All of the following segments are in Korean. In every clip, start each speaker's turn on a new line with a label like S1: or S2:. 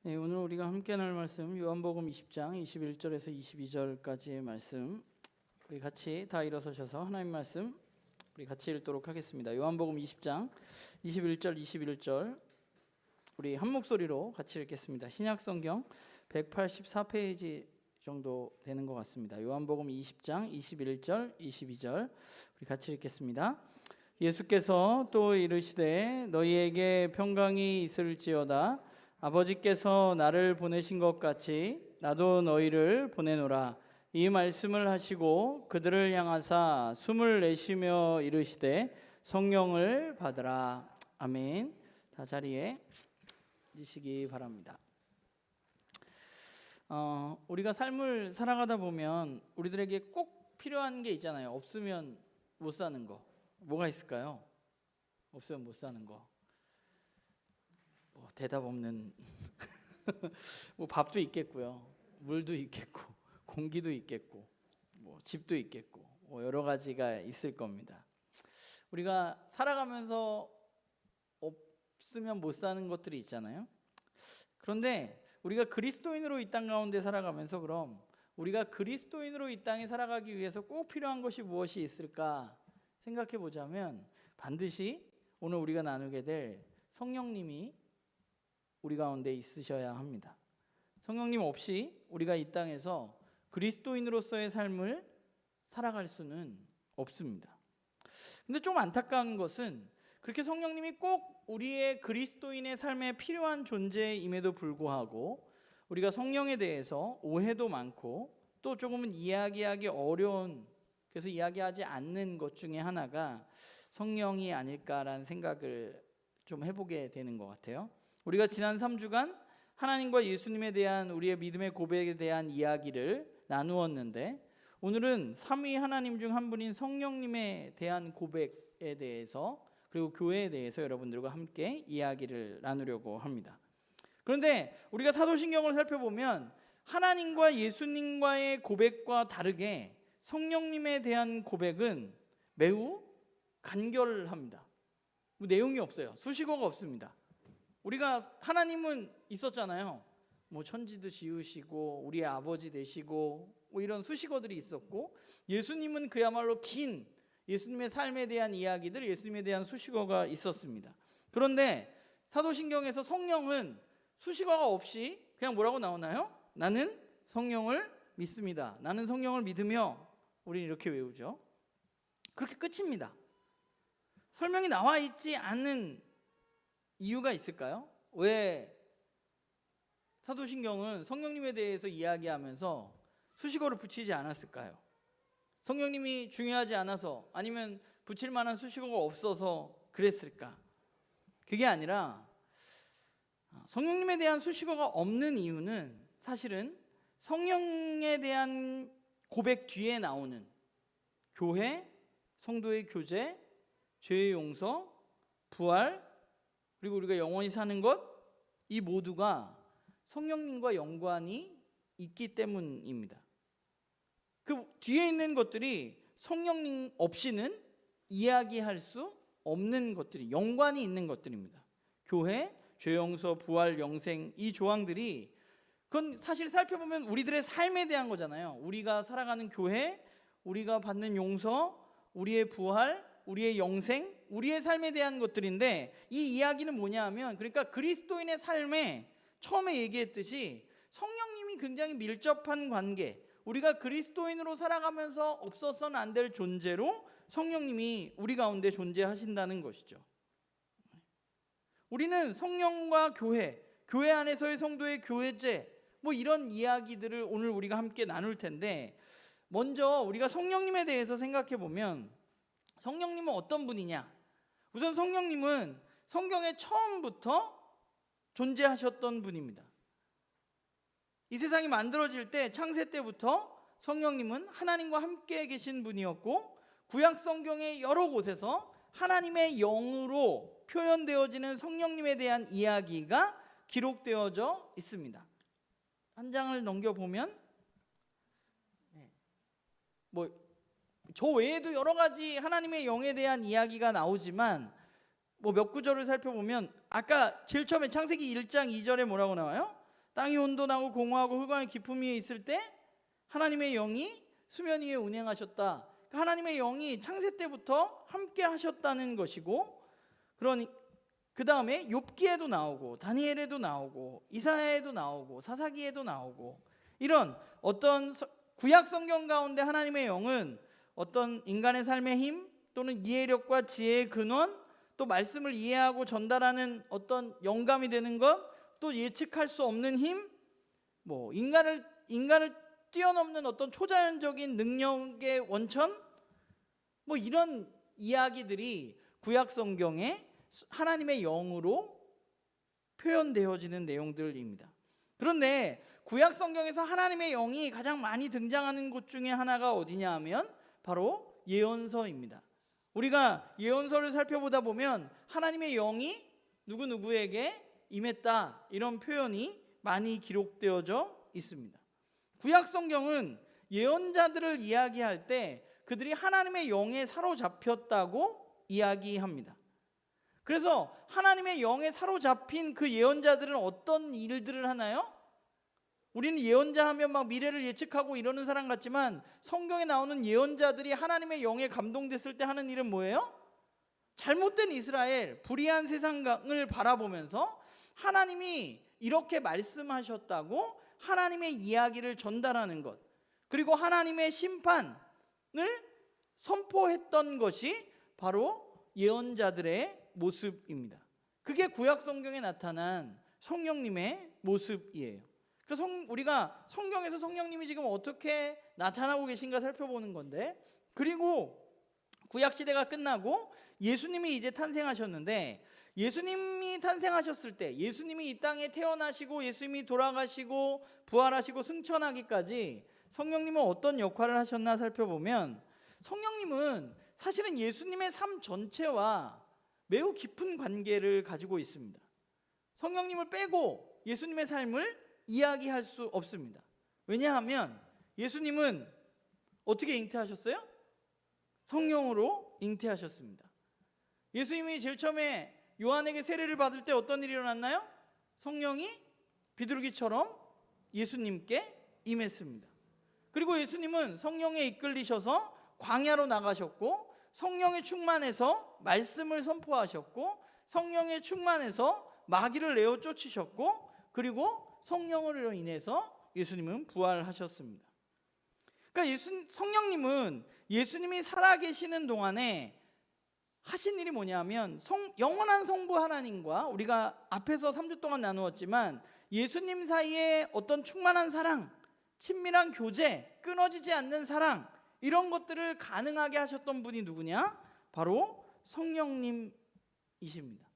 S1: 네, 오늘 우리가 함께 나눌 말씀 요한복음 20장 21절에서 22절까지의 말씀, 우리 같이 다 일어서셔서 하나님 말씀 우리 같이 읽도록 하겠습니다. 요한복음 20장 21절 21절 우리 한 목소리로 같이 읽겠습니다. 신약성경 184페이지 정도 되는 것 같습니다. 요한복음 20장 21절 22절 우리 같이 읽겠습니다. 예수께서 또 이르시되 너희에게 평강이 있을지어다. 아버지께서 나를 보내신 것 같이 나도 너희를 보내노라. 이 말씀을 하시고 그들을 향하사 숨을 내쉬며 이르시되 성령을 받으라. 아멘. 다 자리에 앉으시기 바랍니다. 우리가 삶을 살아가다 보면 우리들에게 꼭 필요한 게 있잖아요. 없으면 못 사는 거. 뭐가 있을까요? 없으면 못 사는 거. 대답 없는 뭐 밥도 있겠고요, 물도 있겠고, 공기도 있겠고, 뭐 집도 있겠고, 뭐 여러 가지가 있을 겁니다. 우리가 살아가면서 없으면 못 사는 것들이 있잖아요. 그런데 우리가 그리스도인으로 이 땅 가운데 살아가면서 그럼 우리가 그리스도인으로 이 땅에 살아가기 위해서 꼭 필요한 것이 무엇이 있을까 생각해 보자면 반드시 오늘 우리가 나누게 될 성령님이 우리 가운데 있으셔야 합니다. 성령님 없이 우리가 이 땅에서 그리스도인으로서의 삶을 살아갈 수는 없습니다. 근데 좀 안타까운 것은 그렇게 성령님이 꼭 우리의 그리스도인의 삶에 필요한 존재임에도 불구하고 우리가 성령에 대해서 오해도 많고 또 조금은 이야기하기 어려운, 그래서 이야기하지 않는 것 중에 하나가 성령이 아닐까라는 생각을 좀 해보게 되는 것 같아요. 우리가 지난 3주간 하나님과 예수님에 대한 우리의 믿음의 고백에 대한 이야기를 나누었는데 오늘은 삼위 하나님 중 한 분인 성령님에 대한 고백에 대해서 그리고 교회에 대해서 여러분들과 함께 이야기를 나누려고 합니다. 그런데 우리가 사도신경을 살펴보면 하나님과 예수님과의 고백과 다르게 성령님에 대한 고백은 매우 간결합니다. 내용이 없어요. 수식어가 없습니다. 우리가 하나님은 있었잖아요. 뭐 천지도 지으시고 우리의 아버지 되시고 뭐 이런 수식어들이 있었고, 예수님은 그야말로 긴 예수님의 삶에 대한 이야기들, 예수님에 대한 수식어가 있었습니다. 그런데 사도신경에서 성령은 수식어가 없이 그냥 뭐라고 나오나요? 나는 성령을 믿습니다. 나는 성령을 믿으며, 우리는 이렇게 외우죠. 그렇게 끝입니다. 설명이 나와 있지 않은 이유가 있을까요? 왜 사도신경은 성령님에 대해서 이야기하면서 수식어를 붙이지 않았을까요? 성령님이 중요하지 않아서, 아니면 붙일 만한 수식어가 없어서 그랬을까? 그게 아니라 성령님에 대한 수식어가 없는 이유는 사실은 성령에 대한 고백 뒤에 나오는 교회, 성도의 교제, 죄의 용서, 부활, 그리고 우리가 영원히 사는 것, 이 모두가 성령님과 연관이 있기 때문입니다. 그 뒤에 있는 것들이 성령님 없이는 이야기할 수 없는 것들이, 연관이 있는 것들입니다. 교회, 죄용서, 부활, 영생, 이 조항들이 그건 사실 살펴보면 우리들의 삶에 대한 거잖아요. 우리가 살아가는 교회, 우리가 받는 용서, 우리의 부활, 우리의 영생, 우리의 삶에 대한 것들인데, 이 이야기는 뭐냐 하면, 그러니까 그리스도인의 삶에 처음에 얘기했듯이 성령님이 굉장히 밀접한 관계, 우리가 그리스도인으로 살아가면서 없어서는 안 될 존재로 성령님이 우리 가운데 존재하신다는 것이죠. 우리는 성령과 교회, 교회 안에서의 성도의 교회제, 뭐 이런 이야기들을 오늘 우리가 함께 나눌 텐데, 먼저 우리가 성령님에 대해서 생각해 보면 성령님은 어떤 분이냐? 우선 성령님은 성경의 처음부터 존재하셨던 분입니다. 이 세상이 만들어질 때, 창세 때부터 성령님은 하나님과 함께 계신 분이었고, 구약 성경의 여러 곳에서 하나님의 영으로 표현되어지는 성령님에 대한 이야기가 기록되어져 있습니다. 한 장을 넘겨보면 저 외에도 여러 가지 하나님의 영에 대한 이야기가 나오지만 몇 구절을 살펴보면 아까 제일 처음에 창세기 1장 2절에 뭐라고 나와요? 땅이 온도나고 공허하고 흑암의 깊음 위에 있을 때 하나님의 영이 수면 위에 운행하셨다. 하나님의 영이 창세 때부터 함께 하셨다는 것이고, 그러니 그 다음에 욥기에도 나오고 다니엘에도 나오고 이사야에도 나오고 사사기에도 나오고, 이런 어떤 구약 성경 가운데 하나님의 영은 어떤 인간의 삶의 힘 또는 이해력과 지혜의 근원, 또 말씀을 이해하고 전달하는 어떤 영감이 되는 것, 또 예측할 수 없는 힘, 뭐 인간을 뛰어넘는 어떤 초자연적인 능력의 원천, 뭐 이런 이야기들이 구약 성경에 하나님의 영으로 표현되어지는 내용들입니다. 그런데 구약 성경에서 하나님의 영이 가장 많이 등장하는 곳 중에 하나가 어디냐 하면 바로 예언서입니다. 우리가 예언서를 살펴보다 보면 하나님의 영이 누구누구에게 임했다, 이런 표현이 많이 기록되어져 있습니다. 구약 성경은 예언자들을 이야기할 때 그들이 하나님의 영에 사로잡혔다고 이야기합니다. 그래서 하나님의 영에 사로잡힌 그 예언자들은 어떤 일들을 하나요? 우리는 예언자 하면 막 미래를 예측하고 이러는 사람 같지만, 성경에 나오는 예언자들이 하나님의 영에 감동됐을 때 하는 일은 뭐예요? 잘못된 이스라엘, 불의한 세상을 바라보면서 하나님이 이렇게 말씀하셨다고 하나님의 이야기를 전달하는 것, 그리고 하나님의 심판을 선포했던 것이 바로 예언자들의 모습입니다. 그게 구약 성경에 나타난 성령님의 모습이에요. 그래서 우리가 성경에서 성령님이 지금 어떻게 나타나고 계신가 살펴보는 건데, 그리고 구약 시대가 끝나고 예수님이 이제 탄생하셨는데, 예수님이 탄생하셨을 때, 예수님이 이 땅에 태어나시고 예수님이 돌아가시고 부활하시고 승천하기까지 성령님은 어떤 역할을 하셨나 살펴보면, 성령님은 사실은 예수님의 삶 전체와 매우 깊은 관계를 가지고 있습니다. 성령님을 빼고 예수님의 삶을 이야기할 수 없습니다. 왜냐하면 예수님은 어떻게 잉태하셨어요? 성령으로 잉태하셨습니다. 예수님이 제일 처음에 요한에게 세례를 받을 때 어떤 일이 일어났나요? 성령이 비둘기처럼 예수님께 임했습니다. 그리고 예수님은 성령에 이끌리셔서 광야로 나가셨고, 성령에 충만해서 말씀을 선포하셨고, 성령에 충만해서 마귀를 내어 쫓으셨고, 그리고 성령으로 인해서 예수님은 부활하셨습니다. 그러니까 성령님은 예수님이 살아계시는 동안에 하신 일이 뭐냐면, 영원한 성부 하나님과 우리가 앞에서 3주 동안 나누었지만 예수님 사이에 어떤 충만한 사랑, 친밀한 교제, 끊어지지 않는 사랑, 이런 것들을 가능하게 하셨던 분이 누구냐? 바로 성령님이십니다.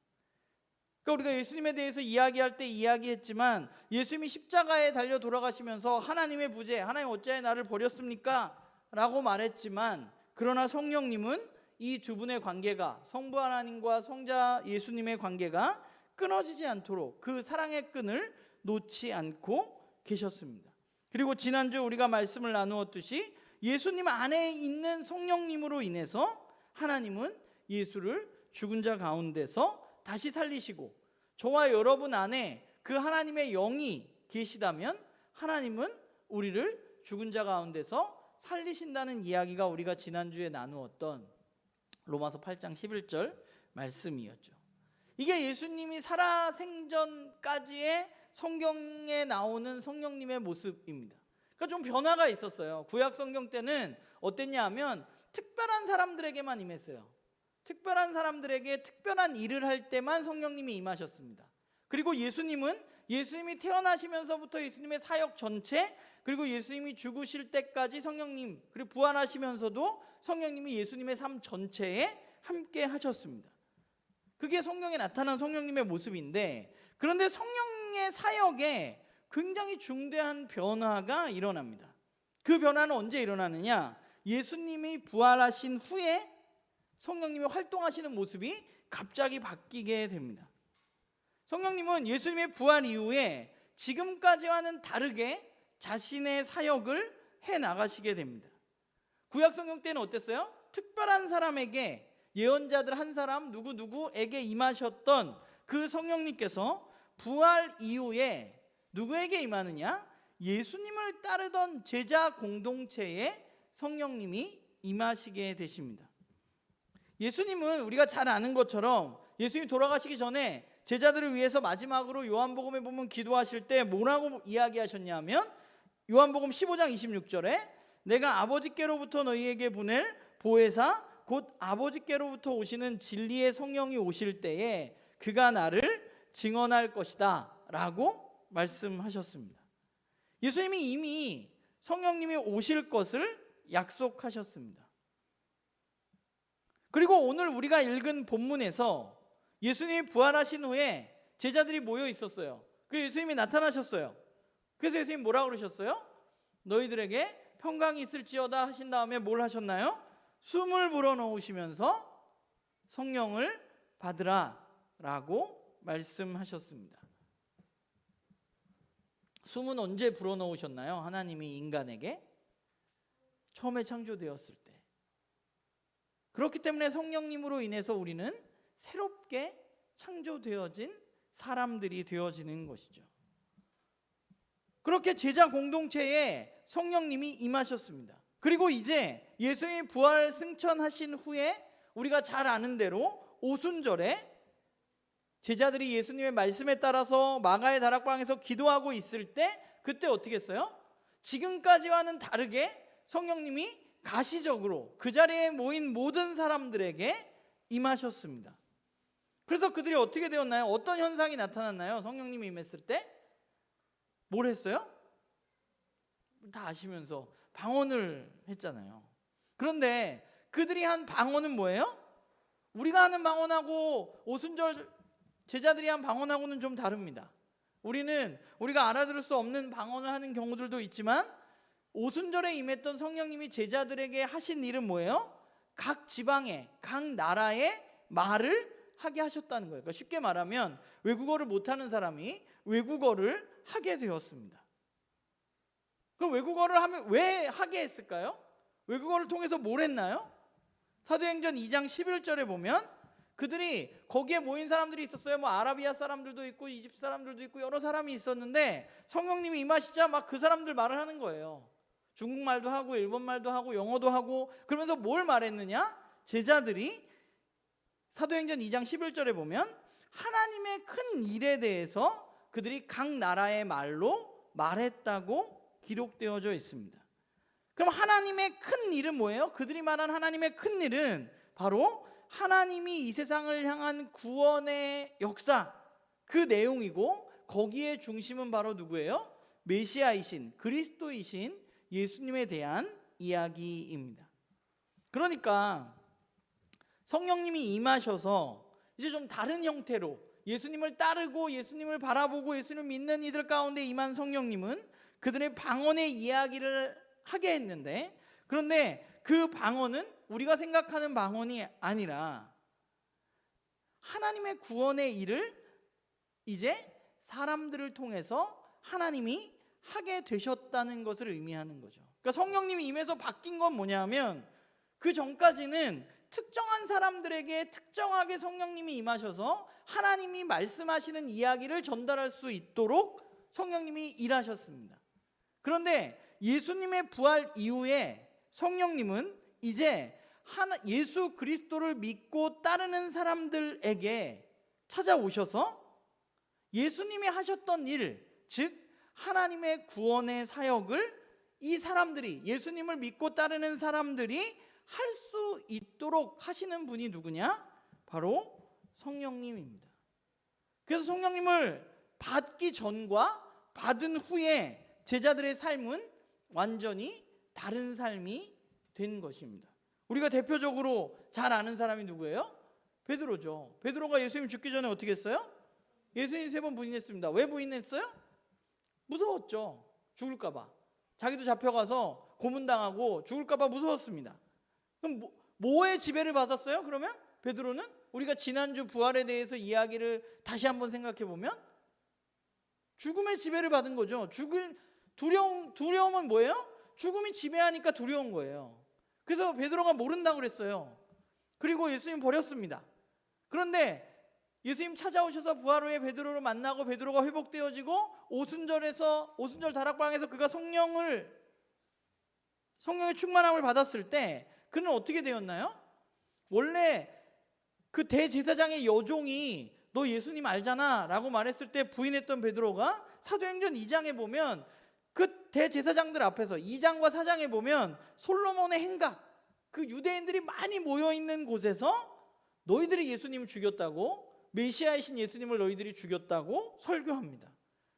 S1: 그러니까 우리가 예수님에 대해서 이야기할 때 이야기했지만, 예수님이 십자가에 달려 돌아가시면서 하나님의 부재, 하나님 어찌하여 나를 버렸습니까? 라고 말했지만, 그러나 성령님은 이 두 분의 관계가, 성부 하나님과 성자 예수님의 관계가 끊어지지 않도록 그 사랑의 끈을 놓지 않고 계셨습니다. 그리고 지난주 우리가 말씀을 나누었듯이 예수님 안에 있는 성령님으로 인해서 하나님은 예수를 죽은 자 가운데서 다시 살리시고, 저와 여러분 안에 그 하나님의 영이 계시다면 하나님은 우리를 죽은 자 가운데서 살리신다는 이야기가 우리가 지난주에 나누었던 로마서 8장 11절 말씀이었죠. 이게 예수님이 살아생전까지의 성경에 나오는 성령님의 모습입니다. 그러니까 좀 변화가 있었어요. 구약 성경 때는 어땠냐 하면 특별한 사람들에게만 임했어요. 특별한 사람들에게 특별한 일을 할 때만 성령님이 임하셨습니다. 그리고 예수님이 태어나시면서부터 예수님의 사역 전체, 그리고 예수님이 죽으실 때까지 성령님, 그리고 부활하시면서도 성령님이 예수님의 삶 전체에 함께 하셨습니다. 그게 성경에 나타난 성령님의 모습인데, 그런데 성령의 사역에 굉장히 중대한 변화가 일어납니다. 그 변화는 언제 일어나느냐? 예수님이 부활하신 후에 성령님이 활동하시는 모습이 갑자기 바뀌게 됩니다. 성령님은 예수님의 부활 이후에 지금까지와는 다르게 자신의 사역을 해 나가시게 됩니다. 구약 성경 때는 어땠어요? 특별한 사람에게, 예언자들 한 사람 누구누구에게 임하셨던 그 성령님께서 부활 이후에 누구에게 임하느냐? 예수님을 따르던 제자 공동체에 성령님이 임하시게 되십니다. 예수님은 우리가 잘 아는 것처럼 예수님이 돌아가시기 전에 제자들을 위해서 마지막으로 요한복음에 보면 기도하실 때 뭐라고 이야기하셨냐면 요한복음 15장 26절에 내가 아버지께로부터 너희에게 보낼 보혜사 곧 아버지께로부터 오시는 진리의 성령이 오실 때에 그가 나를 증언할 것이다 라고 말씀하셨습니다. 예수님이 이미 성령님이 오실 것을 약속하셨습니다. 그리고 오늘 우리가 읽은 본문에서 예수님이 부활하신 후에 제자들이 모여 있었어요. 그래서 예수님이 나타나셨어요. 그래서 예수님이 뭐라고 그러셨어요? 너희들에게 평강이 있을지어다 하신 다음에 뭘 하셨나요? 숨을 불어넣으시면서 성령을 받으라 라고 말씀하셨습니다. 숨은 언제 불어넣으셨나요? 하나님이 인간에게 처음에 창조되었을 때. 그렇기 때문에 성령님으로 인해서 우리는 새롭게 창조되어진 사람들이 되어지는 것이죠. 그렇게 제자 공동체에 성령님이 임하셨습니다. 그리고 이제 예수님이 부활 승천하신 후에 우리가 잘 아는 대로 오순절에 제자들이 예수님의 말씀에 따라서 마가의 다락방에서 기도하고 있을 때 그때 어떻게 했어요? 지금까지와는 다르게 성령님이 가시적으로 그 자리에 모인 모든 사람들에게 임하셨습니다. 그래서 그들이 어떻게 되었나요? 어떤 현상이 나타났나요? 성령님이 임했을 때 뭘 했어요? 다 아시면서 방언을 했잖아요. 그런데 그들이 한 방언은 뭐예요? 우리가 하는 방언하고 오순절 제자들이 한 방언하고는 좀 다릅니다. 우리가 알아들을 수 없는 방언을 하는 경우들도 있지만 오순절에 임했던 성령님이 제자들에게 하신 일은 뭐예요? 각 지방에, 각 나라의 말을 하게 하셨다는 거예요. 그러니까 쉽게 말하면 외국어를 못하는 사람이 외국어를 하게 되었습니다. 그럼 외국어를 하면 왜 하게 했을까요? 외국어를 통해서 뭘 했나요? 사도행전 2장 11절에 보면 그들이 거기에 모인 사람들이 있었어요. 뭐 아라비아 사람들도 있고 이집트 사람들도 있고 여러 사람이 있었는데 성령님이 임하시자 막 그 사람들 말을 하는 거예요. 중국말도 하고 일본말도 하고 영어도 하고 그러면서 뭘 말했느냐? 제자들이 사도행전 2장 11절에 보면 하나님의 큰 일에 대해서 그들이 각 나라의 말로 말했다고 기록되어져 있습니다. 그럼 하나님의 큰 일은 뭐예요? 그들이 말한 하나님의 큰 일은 바로 하나님이 이 세상을 향한 구원의 역사 그 내용이고 거기에 중심은 바로 누구예요? 메시아이신 그리스도이신 예수님에 대한 이야기입니다. 그러니까 성령님이 임하셔서 이제 좀 다른 형태로 예수님을 따르고 예수님을 바라보고 예수님을 믿는 이들 가운데 임한 성령님은 그들의 방언의 이야기를 하게 했는데 그런데 그 방언은 우리가 생각하는 방언이 아니라 하나님의 구원의 일을 이제 사람들을 통해서 하나님이 하게 되셨다는 것을 의미하는 거죠. 그러니까 성령님이 임해서 바뀐 건 뭐냐면 그 전까지는 특정한 사람들에게 특정하게 성령님이 임하셔서 하나님이 말씀하시는 이야기를 전달할 수 있도록 성령님이 일하셨습니다. 그런데 예수님의 부활 이후에 성령님은 이제 예수 그리스도를 믿고 따르는 사람들에게 찾아오셔서 예수님이 하셨던 일, 즉 하나님의 구원의 사역을 이 사람들이 예수님을 믿고 따르는 사람들이 할 수 있도록 하시는 분이 누구냐? 바로 성령님입니다. 그래서 성령님을 받기 전과 받은 후에 제자들의 삶은 완전히 다른 삶이 된 것입니다. 우리가 대표적으로 잘 아는 사람이 누구예요? 베드로죠. 베드로가 예수님 죽기 전에 어떻게 했어요? 예수님 3번 부인했습니다. 왜 부인했어요? 무서웠죠. 죽을까 봐. 자기도 잡혀가서 고문당하고 죽을까 봐 무서웠습니다. 그럼 뭐의 지배를 받았어요? 그러면 베드로는 우리가 지난주 부활에 대해서 이야기를 다시 한번 생각해 보면 죽음의 지배를 받은 거죠. 두려움은 뭐예요? 죽음이 지배하니까 두려운 거예요. 그래서 베드로가 모른다고 그랬어요. 그리고 예수님 버렸습니다. 그런데 예수님 찾아오셔서 부활 후에 베드로를 만나고 베드로가 회복되어지고 오순절 다락방에서 그가 성령의 충만함을 받았을 때 그는 어떻게 되었나요? 원래 그 대제사장의 여종이 너 예수님 알잖아 라고 말했을 때 부인했던 베드로가 사도행전 2장에 보면 그 대제사장들 앞에서 2장과 4장에 보면 솔로몬의 행각, 그 유대인들이 많이 모여있는 곳에서 너희들이 예수님을 죽였다고, 메시아이신 예수님을 너희들이 죽였다고 설교합니다.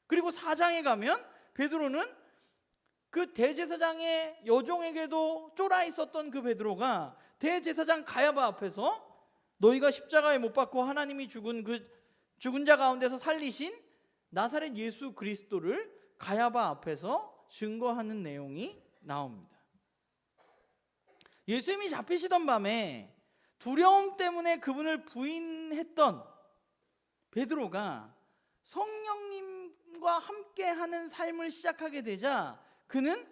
S1: 그리고 4장에 가면 베드로는 그 대제사장의 여종에게도 쫄아 있었던 그 베드로가 대제사장 가야바 앞에서 너희가 십자가에 못 박고 하나님이 죽은 자 가운데서 살리신 나사렛 예수 그리스도를 가야바 앞에서 증거하는 내용이 나옵니다. 예수님이 잡히시던 밤에 두려움 때문에 그분을 부인했던 베드로가 성령님과 함께하는 삶을 시작하게 되자 그는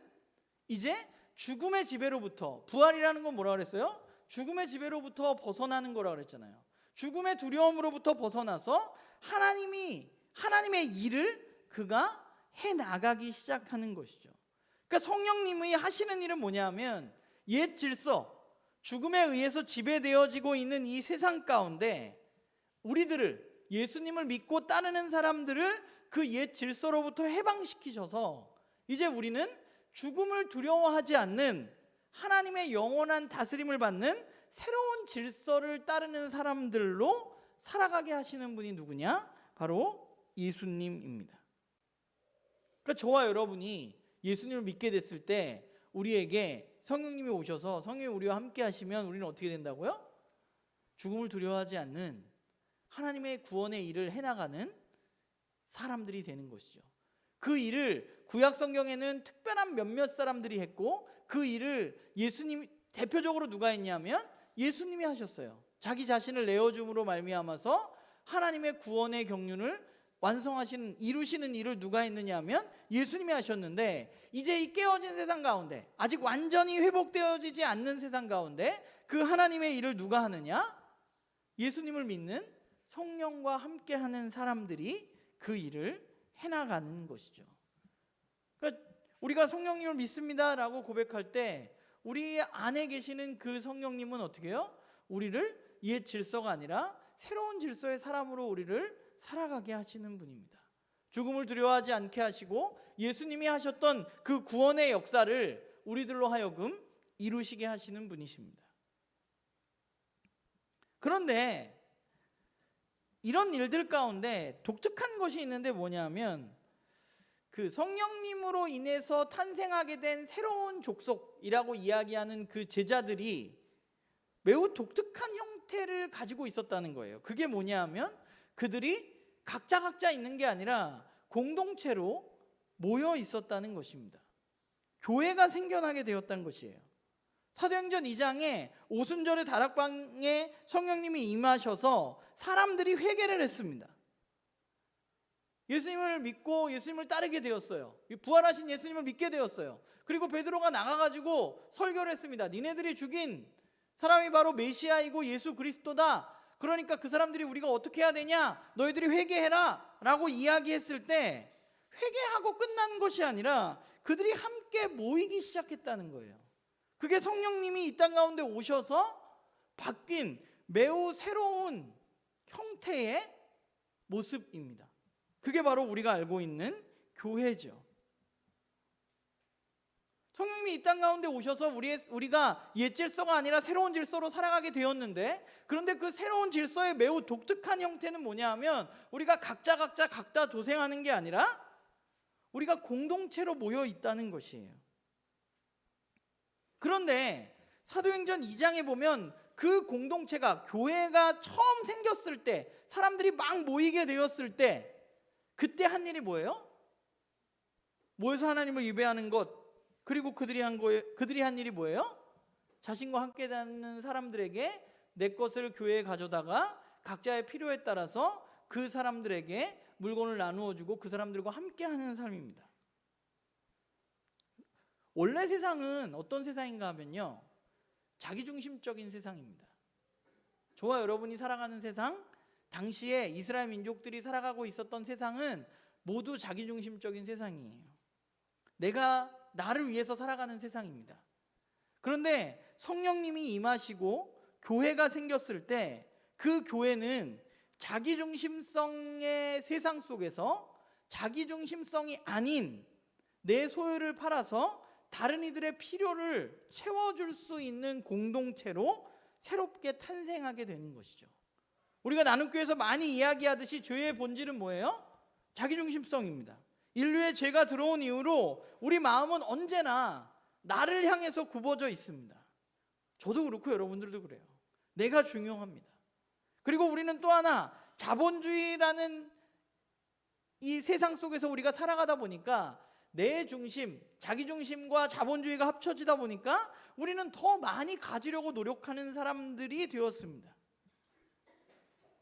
S1: 이제 죽음의 지배로부터, 부활이라는 건 뭐라 그랬어요? 죽음의 지배로부터 벗어나는 거라 그랬잖아요. 죽음의 두려움으로부터 벗어나서 하나님의 일을 그가 해나가기 시작하는 것이죠. 그러니까 성령님이 하시는 일은 뭐냐면 옛 질서, 죽음에 의해서 지배되어지고 있는 이 세상 가운데 우리들을, 예수님을 믿고 따르는 사람들을 그 옛 질서로부터 해방시키셔서 이제 우리는 죽음을 두려워하지 않는 하나님의 영원한 다스림을 받는 새로운 질서를 따르는 사람들로 살아가게 하시는 분이 누구냐? 바로 예수님입니다. 그러니까 저와 여러분이 예수님을 믿게 됐을 때 우리에게 성령님이 오셔서 성령이 우리와 함께 하시면 우리는 어떻게 된다고요? 죽음을 두려워하지 않는 하나님의 구원의 일을 해나가는 사람들이 되는 것이죠. 그 일을 구약 성경에는 특별한 몇몇 사람들이 했고 그 일을 예수님, 대표적으로 누가 했냐면 예수님이 하셨어요. 자기 자신을 내어줌으로 말미암아서 하나님의 구원의 경륜을 이루시는 일을 누가 했느냐 하면 예수님이 하셨는데, 이제 이 깨어진 세상 가운데, 아직 완전히 회복되어지지 않는 세상 가운데 그 하나님의 일을 누가 하느냐? 예수님을 믿는 성령과 함께하는 사람들이 그 일을 해나가는 것이죠. 그러니까 우리가 성령님을 믿습니다라고 고백할 때 우리 안에 계시는 그 성령님은 어떻게 해요? 우리를 옛 질서가 아니라 새로운 질서의 사람으로 우리를 살아가게 하시는 분입니다. 죽음을 두려워하지 않게 하시고 예수님이 하셨던 그 구원의 역사를 우리들로 하여금 이루시게 하시는 분이십니다. 그런데 이런 일들 가운데 독특한 것이 있는데 뭐냐면 그 성령님으로 인해서 탄생하게 된 새로운 족속이라고 이야기하는 그 제자들이 매우 독특한 형태를 가지고 있었다는 거예요. 그게 뭐냐면 그들이 각자 있는 게 아니라 공동체로 모여 있었다는 것입니다. 교회가 생겨나게 되었다는 것이에요. 사도행전 2장에 오순절의 다락방에 성령님이 임하셔서 사람들이 회개를 했습니다. 예수님을 믿고 예수님을 따르게 되었어요. 부활하신 예수님을 믿게 되었어요. 그리고 베드로가 나가가지고 설교를 했습니다. 니네들이 죽인 사람이 바로 메시아이고 예수 그리스도다. 그러니까 그 사람들이 우리가 어떻게 해야 되냐? 너희들이 회개해라 라고 이야기했을 때 회개하고 끝난 것이 아니라 그들이 함께 모이기 시작했다는 거예요. 그게 성령님이 이 땅 가운데 오셔서 바뀐 매우 새로운 형태의 모습입니다. 그게 바로 우리가 알고 있는 교회죠. 성령님이 이 땅 가운데 오셔서 우리가 옛 질서가 아니라 새로운 질서로 살아가게 되었는데, 그런데 그 새로운 질서의 매우 독특한 형태는 뭐냐 하면 우리가 각자 도생하는 게 아니라 우리가 공동체로 모여 있다는 것이에요. 그런데 사도행전 2장에 보면 그 공동체가, 교회가 처음 생겼을 때, 사람들이 막 모이게 되었을 때 그때 한 일이 뭐예요? 모여서 하나님을 예배하는 것. 그리고 그들이 한 일이 뭐예요? 자신과 함께 다니는 사람들에게 내 것을 교회에 가져다가 각자의 필요에 따라서 그 사람들에게 물건을 나누어 주고 그 사람들과 함께 하는 삶입니다. 원래 세상은 어떤 세상인가 하면요, 자기중심적인 세상입니다. 저와 여러분이 살아가는 세상, 당시에 이스라엘 민족들이 살아가고 있었던 세상은 모두 자기중심적인 세상이에요. 내가 나를 위해서 살아가는 세상입니다. 그런데 성령님이 임하시고 교회가 생겼을 때 그 교회는 자기중심성의 세상 속에서 자기중심성이 아닌 내 소유를 팔아서 다른 이들의 필요를 채워줄 수 있는 공동체로 새롭게 탄생하게 되는 것이죠. 우리가 나눔교회에서 많이 이야기하듯이 죄의 본질은 뭐예요? 자기중심성입니다. 인류의 죄가 들어온 이후로 우리 마음은 언제나 나를 향해서 굽어져 있습니다. 저도 그렇고 여러분들도 그래요. 내가 중요합니다. 그리고 우리는 또 하나 자본주의라는 이 세상 속에서 우리가 살아가다 보니까 내 중심, 자기 중심과 자본주의가 합쳐지다 보니까 우리는 더 많이 가지려고 노력하는 사람들이 되었습니다.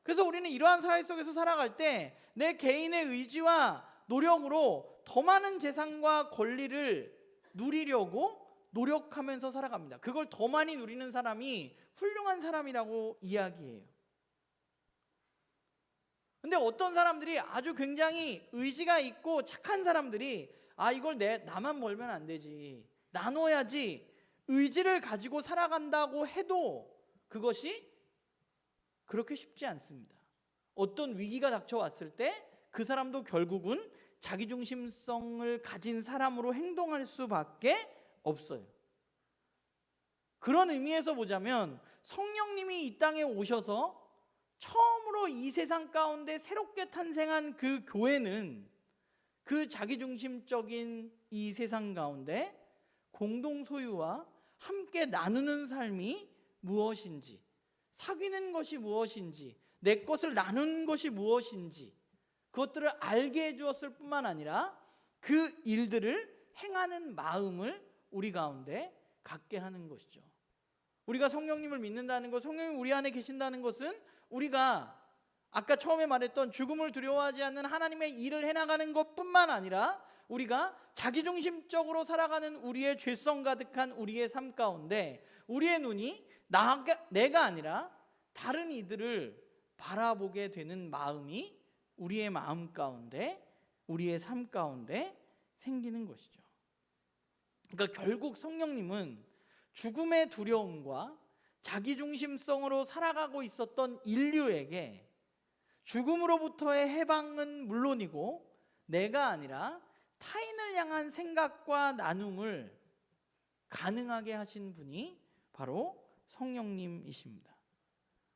S1: 그래서 우리는 이러한 사회 속에서 살아갈 때 내 개인의 의지와 노력으로 더 많은 재산과 권리를 누리려고 노력하면서 살아갑니다. 그걸 더 많이 누리는 사람이 훌륭한 사람이라고 이야기해요. 근데 어떤 사람들이 아주 굉장히 의지가 있고 착한 사람들이 이걸 나만 벌면 안 되지, 나눠야지 의지를 가지고 살아간다고 해도 그것이 그렇게 쉽지 않습니다. 어떤 위기가 닥쳐왔을 때 그 사람도 결국은 자기중심성을 가진 사람으로 행동할 수밖에 없어요. 그런 의미에서 보자면 성령님이 이 땅에 오셔서 처음으로 이 세상 가운데 새롭게 탄생한 그 교회는 그 자기중심적인 이 세상 가운데 공동 소유와 함께 나누는 삶이 무엇인지, 사귀는 것이 무엇인지, 내 것을 나누는 것이 무엇인지 그것들을 알게 해주었을 뿐만 아니라 그 일들을 행하는 마음을 우리 가운데 갖게 하는 것이죠. 우리가 성령님을 믿는다는 것, 성령님 우리 안에 계신다는 것은 우리가 아까 처음에 말했던 죽음을 두려워하지 않는 하나님의 일을 해나가는 것뿐만 아니라 우리가 자기중심적으로 살아가는 우리의 죄성 가득한 우리의 삶 가운데 우리의 눈이 내가 아니라 다른 이들을 바라보게 되는 마음이 우리의 마음 가운데, 우리의 삶 가운데 생기는 것이죠. 그러니까 결국 성령님은 죽음의 두려움과 자기중심성으로 살아가고 있었던 인류에게 죽음으로부터의 해방은 물론이고 내가 아니라 타인을 향한 생각과 나눔을 가능하게 하신 분이 바로 성령님이십니다.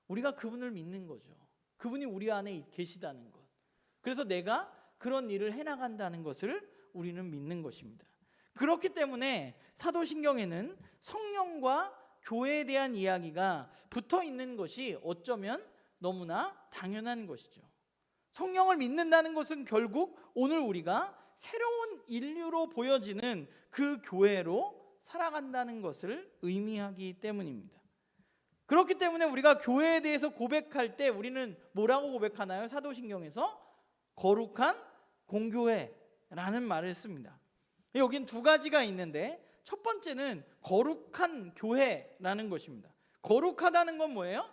S1: 우리가 그분을 믿는 거죠. 그분이 우리 안에 계시다는 것. 그래서 내가 그런 일을 해나간다는 것을 우리는 믿는 것입니다. 그렇기 때문에 사도신경에는 성령과 교회에 대한 이야기가 붙어 있는 것이 어쩌면 너무나 당연한 것이죠. 성령을 믿는다는 것은 결국 오늘 우리가 새로운 인류로 보여지는 그 교회로 살아간다는 것을 의미하기 때문입니다. 그렇기 때문에 우리가 교회에 대해서 고백할 때 우리는 뭐라고 고백하나요? 사도신경에서 거룩한 공교회라는 말을 씁니다. 여긴 두 가지가 있는데 첫 번째는 거룩한 교회라는 것입니다. 거룩하다는 건 뭐예요?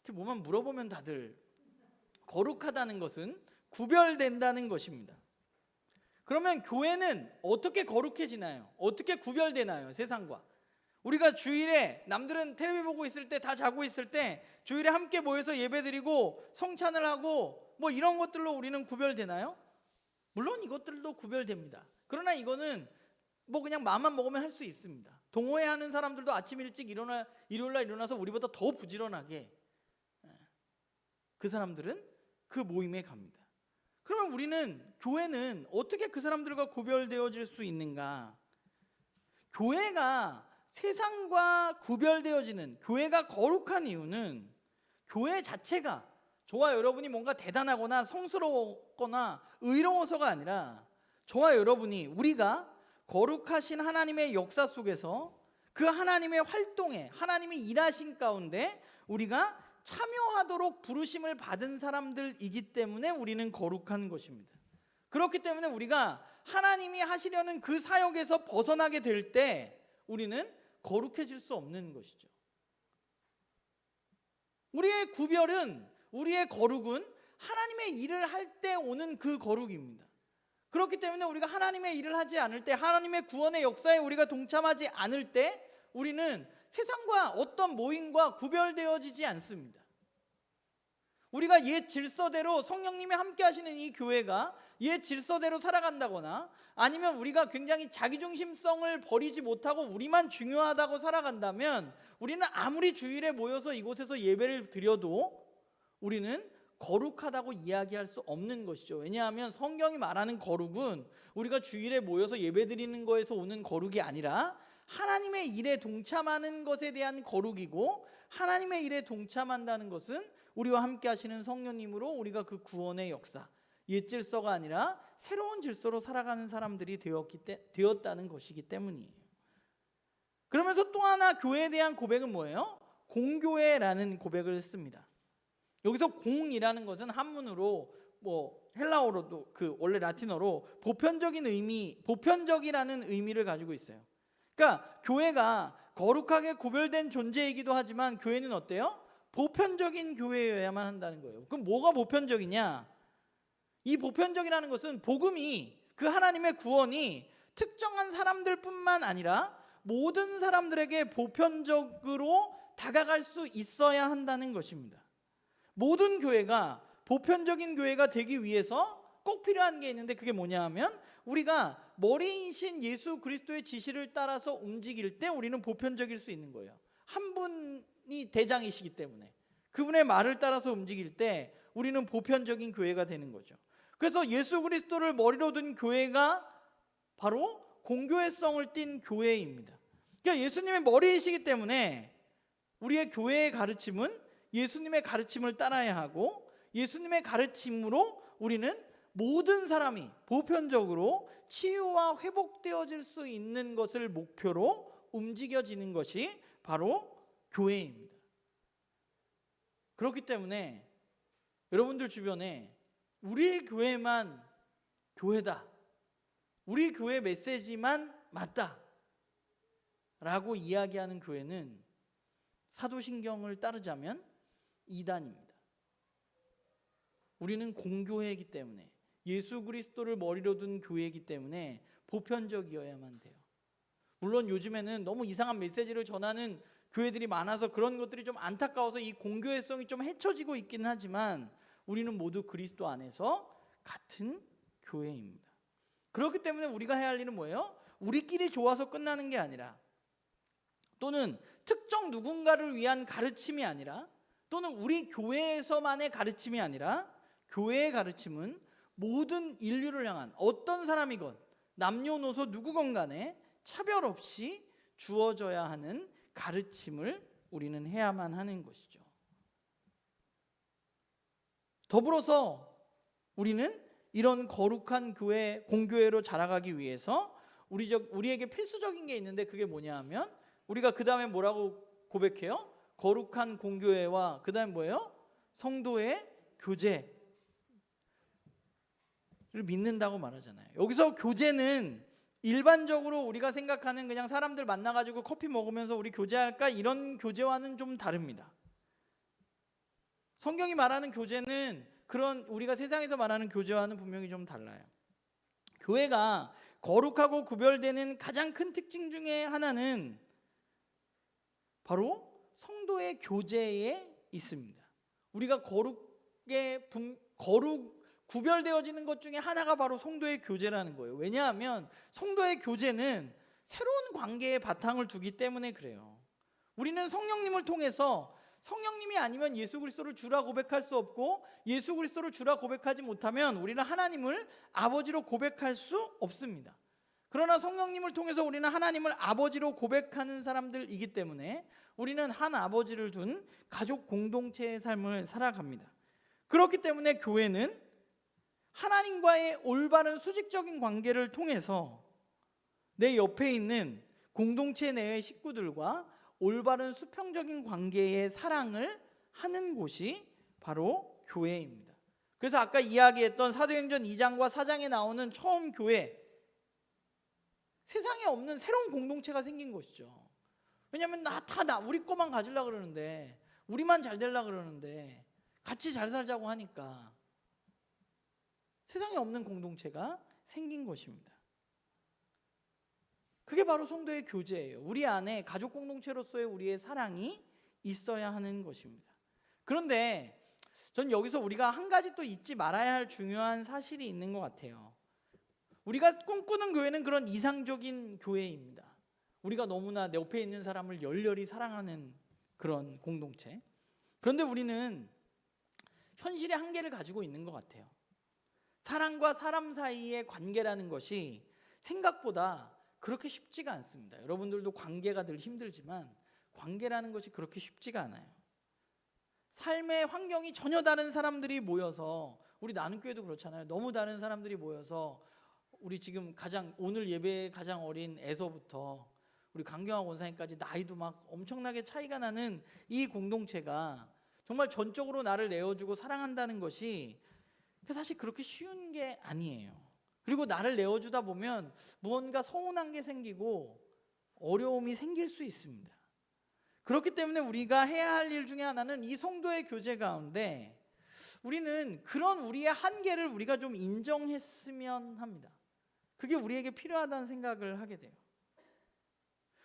S1: 이렇게 뭐만 물어보면 다들 거룩하다는 것은 구별된다는 것입니다. 그러면 교회는 어떻게 거룩해지나요? 어떻게 구별되나요? 세상과. 우리가 주일에 남들은 텔레비 보고 있을 때 다 자고 있을 때 주일에 함께 모여서 예배드리고 성찬을 하고 뭐 이런 것들로 우리는 구별되나요? 물론 이것들도 구별됩니다. 그러나 이거는 뭐 그냥 마음만 먹으면 할 수 있습니다. 동호회 하는 사람들도 아침 일찍 일요일날 일어나서 우리보다 더 부지런하게 그 사람들은 그 모임에 갑니다. 그러면 우리는 교회는 어떻게 그 사람들과 구별되어질 수 있는가? 교회가 세상과 구별되어지는, 교회가 거룩한 이유는 교회 자체가 저와 여러분이 뭔가 대단하거나 성스러웠거나 의로워서가 아니라 저와 여러분이 우리가 거룩하신 하나님의 역사 속에서 그 하나님의 활동에, 하나님이 일하신 가운데 우리가 참여하도록 부르심을 받은 사람들이기 때문에 우리는 거룩한 것입니다. 그렇기 때문에 우리가 하나님이 하시려는 그 사역에서 벗어나게 될 때 우리는 거룩해질 수 없는 것이죠. 우리의 구별은, 우리의 거룩은 하나님의 일을 할 때 오는 그 거룩입니다. 그렇기 때문에 우리가 하나님의 일을 하지 않을 때, 하나님의 구원의 역사에 우리가 동참하지 않을 때 우리는 세상과 어떤 모임과 구별되어지지 않습니다. 우리가 옛 질서대로, 성령님이 함께 하시는 이 교회가 옛 질서대로 살아간다거나, 아니면 우리가 굉장히 자기중심성을 버리지 못하고 우리만 중요하다고 살아간다면, 우리는 아무리 주일에 모여서 이곳에서 예배를 드려도 우리는 거룩하다고 이야기할 수 없는 것이죠. 왜냐하면 성경이 말하는 거룩은 우리가 주일에 모여서 예배드리는 거에서 오는 거룩이 아니라 하나님의 일에 동참하는 것에 대한 거룩이고, 하나님의 일에 동참한다는 것은 우리와 함께 하시는 성령님으로 우리가 그 구원의 역사, 옛 질서가 아니라 새로운 질서로 살아가는 사람들이 되었다는 것이기 때문이에요. 그러면서 또 하나 교회에 대한 고백은 뭐예요? 공교회라는 고백을 했습니다. 여기서 공이라는 것은 한문으로, 헬라어로도, 원래 라틴어로 보편적이라는 의미를 가지고 있어요. 그러니까 교회가 거룩하게 구별된 존재이기도 하지만 교회는 어때요? 보편적인 교회여야만 한다는 거예요. 그럼 뭐가 보편적이냐? 이 보편적이라는 것은 복음이, 그 하나님의 구원이 특정한 사람들뿐만 아니라 모든 사람들에게 보편적으로 다가갈 수 있어야 한다는 것입니다. 모든 교회가 보편적인 교회가 되기 위해서 꼭 필요한 게 있는데, 그게 뭐냐 하면 우리가 머리이신 예수 그리스도의 지시를 따라서 움직일 때 우리는 보편적일 수 있는 거예요. 한 분이 대장이시기 때문에 그분의 말을 따라서 움직일 때 우리는 보편적인 교회가 되는 거죠. 그래서 예수 그리스도를 머리로 둔 교회가 바로 공교회성을 띤 교회입니다. 그러니까 예수님의 머리이시기 때문에 우리의 교회의 가르침은 예수님의 가르침을 따라야 하고, 예수님의 가르침으로 우리는 모든 사람이 보편적으로 치유와 회복되어질 수 있는 것을 목표로 움직여지는 것이 바로 교회입니다. 그렇기 때문에 여러분들 주변에 우리 교회만 교회다, 우리 교회 메시지만 맞다 라고 이야기하는 교회는 사도신경을 따르자면 이단입니다. 우리는 공교회이기 때문에, 예수 그리스도를 머리로 둔 교회이기 때문에 보편적이어야만 돼요. 물론 요즘에는 너무 이상한 메시지를 전하는 교회들이 많아서 그런 것들이 좀 안타까워서 이 공교회성이 좀 헤쳐지고 있긴 하지만 우리는 모두 그리스도 안에서 같은 교회입니다. 그렇기 때문에 우리가 해야 할 일은 뭐예요? 우리끼리 좋아서 끝나는 게 아니라, 또는 특정 누군가를 위한 가르침이 아니라, 또는 우리 교회에서만의 가르침이 아니라, 교회의 가르침은 모든 인류를 향한, 어떤 사람이건 남녀노소 누구건 간에 차별 없이 주어져야 하는 가르침을 우리는 해야만 하는 것이죠. 더불어서 우리는 이런 거룩한 교회, 공교회로 자라가기 위해서 우리에게 필수적인 게 있는데, 그게 뭐냐 하면 우리가 그 다음에 뭐라고 고백해요? 거룩한 공교회와 그 다음에 뭐예요? 성도의 교제를 믿는다고 말하잖아요. 여기서 교제는 일반적으로 우리가 생각하는 그냥 사람들 만나가지고 커피 먹으면서 우리 교제할까, 이런 교제와는 좀 다릅니다. 성경이 말하는 교제는 그런 우리가 세상에서 말하는 교제와는 분명히 좀 달라요. 교회가 거룩하고 구별되는 가장 큰 특징 중에 하나는 바로 성도의 교제에 있습니다. 우리가 구별되어지는 것 중에 하나가 바로 성도의 교제라는 거예요. 왜냐하면 성도의 교제는 새로운 관계에 바탕을 두기 때문에 그래요. 우리는 성령님을 통해서, 성령님이 아니면 예수 그리스도를 주라 고백할 수 없고, 예수 그리스도를 주라 고백하지 못하면 우리는 하나님을 아버지로 고백할 수 없습니다. 그러나 성령님을 통해서 우리는 하나님을 아버지로 고백하는 사람들이기 때문에 우리는 한 아버지를 둔 가족 공동체의 삶을 살아갑니다. 그렇기 때문에 교회는 하나님과의 올바른 수직적인 관계를 통해서 내 옆에 있는 공동체 내의 식구들과 올바른 수평적인 관계의 사랑을 하는 곳이 바로 교회입니다. 그래서 아까 이야기했던 사도행전 2장과 4장에 나오는 처음 교회, 세상에 없는 새로운 공동체가 생긴 것이죠. 왜냐하면 우리 거만 가지려고 그러는데, 우리만 잘 되려고 그러는데 같이 잘 살자고 하니까 세상에 없는 공동체가 생긴 것입니다. 그게 바로 성도의 교제예요. 우리 안에 가족 공동체로서의 우리의 사랑이 있어야 하는 것입니다. 그런데 전 여기서 우리가 한 가지 또 잊지 말아야 할 중요한 사실이 있는 것 같아요. 우리가 꿈꾸는 교회는 그런 이상적인 교회입니다. 우리가 너무나 내 옆에 있는 사람을 열렬히 사랑하는 그런 공동체. 그런데 우리는 현실의 한계를 가지고 있는 것 같아요. 사람과 사람 사이의 관계라는 것이 생각보다 그렇게 쉽지가 않습니다. 여러분들도 관계가 늘 힘들지만 관계라는 것이 그렇게 쉽지가 않아요. 삶의 환경이 전혀 다른 사람들이 모여서, 우리 나눔교회도 그렇잖아요. 너무 다른 사람들이 모여서 우리 지금 오늘 예배에 가장 어린 애서부터 우리 강경화 원사님까지 나이도 막 엄청나게 차이가 나는 이 공동체가 정말 전적으로 나를 내어주고 사랑한다는 것이 사실 그렇게 쉬운 게 아니에요. 그리고 나를 내어주다 보면 무언가 서운한 게 생기고 어려움이 생길 수 있습니다. 그렇기 때문에 우리가 해야 할 일 중에 하나는 이 성도의 교제 가운데 우리는 그런 우리의 한계를 우리가 좀 인정했으면 합니다. 그게 우리에게 필요하다는 생각을 하게 돼요.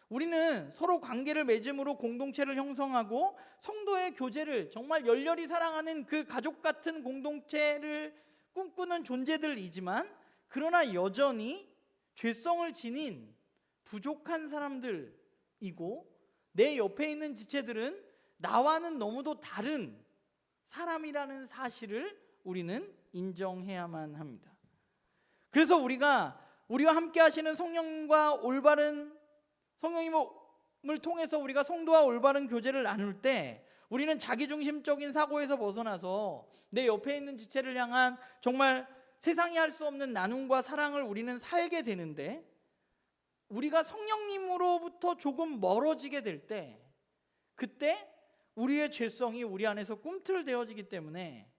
S1: 우리는 서로 관계를 맺음으로 공동체를 형성하고 성도의 교제를 정말 열렬히 사랑하는 그 가족 같은 공동체를 꿈꾸는 존재들이지만, 그러나 여전히 죄성을 지닌 부족한 사람들이고 내 옆에 있는 지체들은 나와는 너무도 다른 사람이라는 사실을 우리는 인정해야만 합니다. 그래서 우리와 함께 하시는 성령님과 올바른 성령님을 통해서 우리가 성도와 올바른 교제를 나눌 때 우리는 자기중심적인 사고에서 벗어나서 내 옆에 있는 지체를 향한 정말 세상이 할 수 없는 나눔과 사랑을 우리는 살게 되는데, 우리가 성령님으로부터 조금 멀어지게 될 때 그때 우리의 죄성이 우리 안에서 꿈틀대어지기 때문에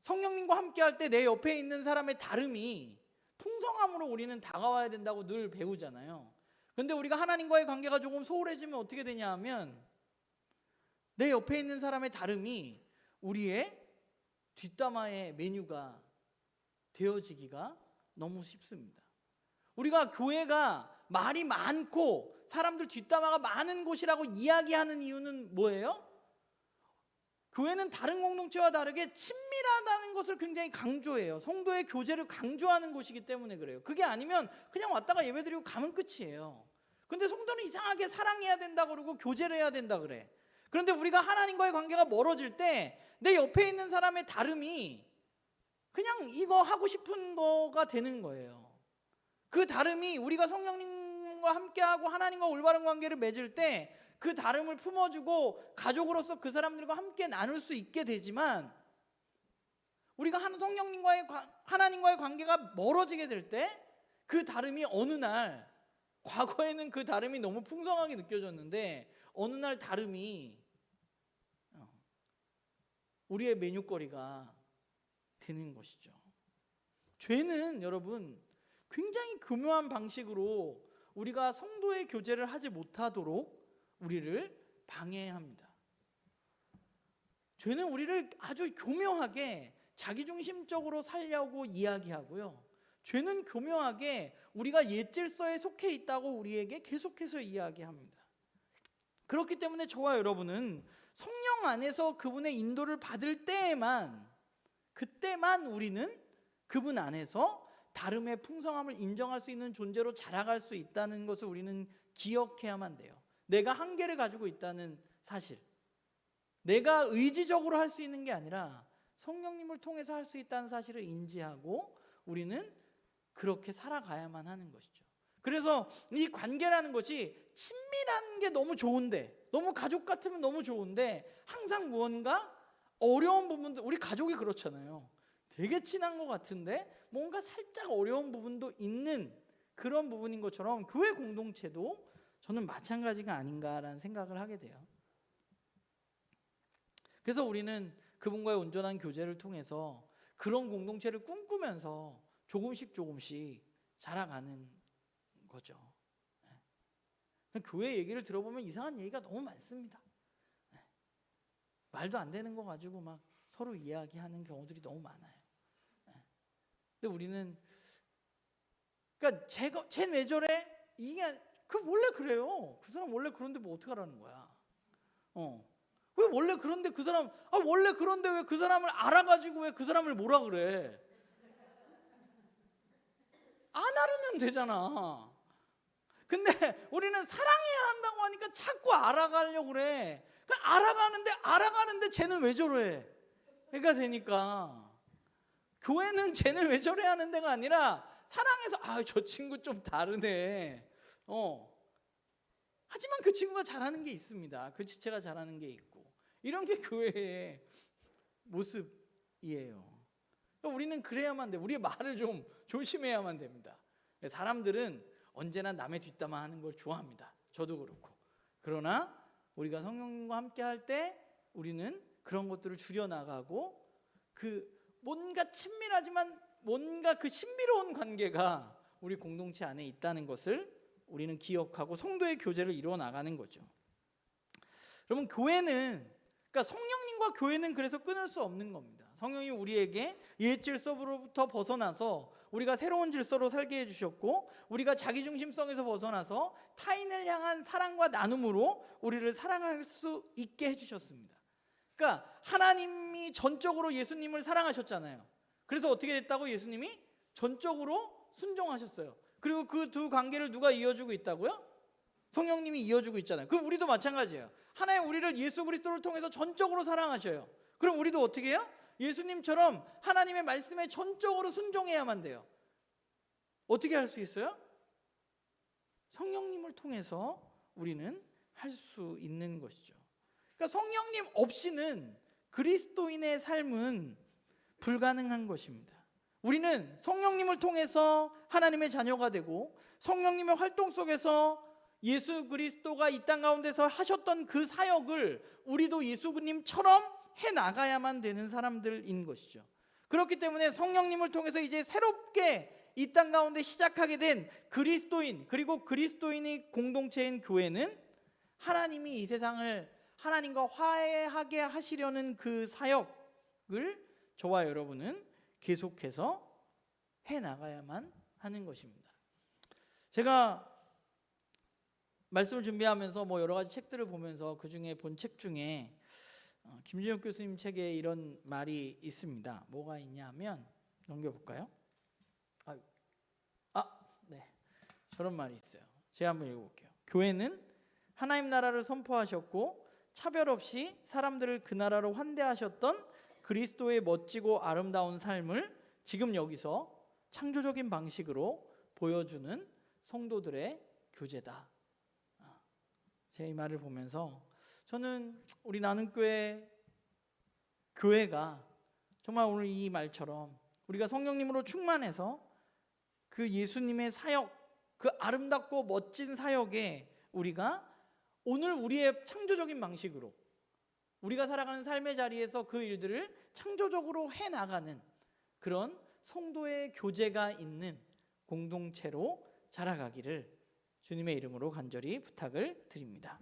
S1: 성령님과 함께 할 때 내 옆에 있는 사람의 다름이 풍성함으로 우리는 다가와야 된다고 늘 배우잖아요. 그런데 우리가 하나님과의 관계가 조금 소홀해지면 어떻게 되냐 하면 내 옆에 있는 사람의 다름이 우리의 뒷담화의 메뉴가 되어지기가 너무 쉽습니다. 우리가 교회가 말이 많고 사람들 뒷담화가 많은 곳이라고 이야기하는 이유는 뭐예요? 교회는 다른 공동체와 다르게 친밀하다는 것을 굉장히 강조해요. 성도의 교제를 강조하는 곳이기 때문에 그래요. 그게 아니면 그냥 왔다가 예배드리고 가면 끝이에요. 근데 성도는 이상하게 사랑해야 된다 그러고 교제를 해야 된다 그래. 그런데 우리가 하나님과의 관계가 멀어질 때 내 옆에 있는 사람의 다름이 그냥 이거 하고 싶은 거가 되는 거예요. 그 다름이 우리가 성령님과 함께하고 하나님과 올바른 관계를 맺을 때 그 다름을 품어주고 가족으로서 그 사람들과 함께 나눌 수 있게 되지만, 우리가 성령님과의 하나님과의 관계가 멀어지게 될 때 그 다름이 어느 날, 과거에는 그 다름이 너무 풍성하게 느껴졌는데 어느 날 다름이 우리의 메뉴거리가 되는 것이죠. 죄는 여러분 굉장히 교묘한 방식으로 우리가 성도의 교제를 하지 못하도록 우리를 방해합니다. 죄는 우리를 아주 교묘하게 자기중심적으로 살려고 이야기하고요. 죄는 교묘하게 우리가 옛 질서에 속해 있다고 우리에게 계속해서 이야기합니다. 그렇기 때문에 저와 여러분은 성령 안에서 그분의 인도를 받을 그때만 우리는 그분 안에서 다름의 풍성함을 인정할 수 있는 존재로 자라갈 수 있다는 것을 우리는 기억해야만 돼요. 내가 한계를 가지고 있다는 사실, 내가 의지적으로 할 수 있는 게 아니라 성령님을 통해서 할 수 있다는 사실을 인지하고 우리는 그렇게 살아가야만 하는 것이죠. 그래서 이 관계라는 것이 친밀한 게 너무 좋은데, 너무 가족 같으면 너무 좋은데 항상 무언가 어려운 부분도, 우리 가족이 그렇잖아요. 되게 친한 것 같은데 뭔가 살짝 어려운 부분도 있는 그런 부분인 것처럼 교회 공동체도 저는 마찬가지가 아닌가라는 생각을 하게 돼요. 그래서 우리는 그분과의 온전한 교제를 통해서 그런 공동체를 꿈꾸면서 조금씩 자라가는 거죠. 교회 얘기를 들어보면 이상한 얘기가 너무 많습니다. 말도 안 되는 거 가지고 막 서로 이야기하는 경우들이 너무 많아요. 근데 우리는 그러니까 쟤 왜 저래? 이게 원래 그래요. 그 사람 원래 그런데 뭐 어떡하라는 거야. 왜 원래 그런데 그 사람 원래 그런데 왜 그 사람을 알아가지고 왜 그 사람을 뭐라 그래? 안 알으면 되잖아. 근데 우리는 사랑해야 한다고 하니까 자꾸 알아가려고 그래. 그러니까 알아가는데 쟤는 왜 저래? 그러니까 되니까 교회는 쟤는 왜 저래 하는 데가 아니라 사랑해서 저 친구 좀 다르네. 하지만 그 친구가 잘하는 게 있습니다. 그 지체가 잘하는 게 있고 이런 게 교회의 모습이에요. 그러니까 우리는 그래야만 돼. 우리의 말을 좀 조심해야만 됩니다. 사람들은 언제나 남의 뒷담화하는 걸 좋아합니다. 저도 그렇고. 그러나 우리가 성령님과 함께 할 때 우리는 그런 것들을 줄여나가고 뭔가 친밀하지만 뭔가 그 신비로운 관계가 우리 공동체 안에 있다는 것을 우리는 기억하고 성도의 교제를 이루어 나가는 거죠. 여러분 그러니까 성령님과 교회는 그래서 끊을 수 없는 겁니다. 성령이 우리에게 옛 질서로부터 벗어나서 우리가 새로운 질서로 살게 해주셨고 우리가 자기중심성에서 벗어나서 타인을 향한 사랑과 나눔으로 우리를 사랑할 수 있게 해주셨습니다. 그러니까 하나님이 전적으로 예수님을 사랑하셨잖아요. 그래서 어떻게 됐다고? 예수님이 전적으로 순종하셨어요. 그리고 그 두 관계를 누가 이어주고 있다고요? 성령님이 이어주고 있잖아요. 그럼 우리도 마찬가지예요. 하나님 우리를 예수 그리스도를 통해서 전적으로 사랑하셔요. 그럼 우리도 어떻게 해요? 예수님처럼 하나님의 말씀에 전적으로 순종해야만 돼요. 어떻게 할 수 있어요? 성령님을 통해서 우리는 할 수 있는 것이죠. 그러니까 성령님 없이는 그리스도인의 삶은 불가능한 것입니다. 우리는 성령님을 통해서 하나님의 자녀가 되고 성령님의 활동 속에서 예수 그리스도가 이 땅 가운데서 하셨던 그 사역을 우리도 예수님처럼 해나가야만 되는 사람들인 것이죠. 그렇기 때문에 성령님을 통해서 이제 새롭게 이 땅 가운데 시작하게 된 그리스도인 그리고 그리스도인의 공동체인 교회는 하나님이 이 세상을 하나님과 화해하게 하시려는 그 사역을 저와 여러분은 계속해서 해나가야만 하는 것입니다. 제가 말씀을 준비하면서 여러 가지 책들을 보면서 그 중에 본 책 중에 김준혁 교수님 책에 이런 말이 있습니다. 뭐가 있냐면 넘겨볼까요? 네, 저런 말이 있어요. 제가 한번 읽어볼게요. 교회는 하나님 나라를 선포하셨고 차별 없이 사람들을 그 나라로 환대하셨던 그리스도의 멋지고 아름다운 삶을 지금 여기서 창조적인 방식으로 보여주는 성도들의 교제다. 제 이 말을 보면서 저는 우리 나눔교회 교회가 정말 오늘 이 말처럼 우리가 성령님으로 충만해서 그 예수님의 사역, 그 아름답고 멋진 사역에 우리가 오늘 우리의 창조적인 방식으로 우리가 살아가는 삶의 자리에서 그 일들을 창조적으로 해나가는 그런 성도의 교제가 있는 공동체로 자라가기를 주님의 이름으로 간절히 부탁을 드립니다.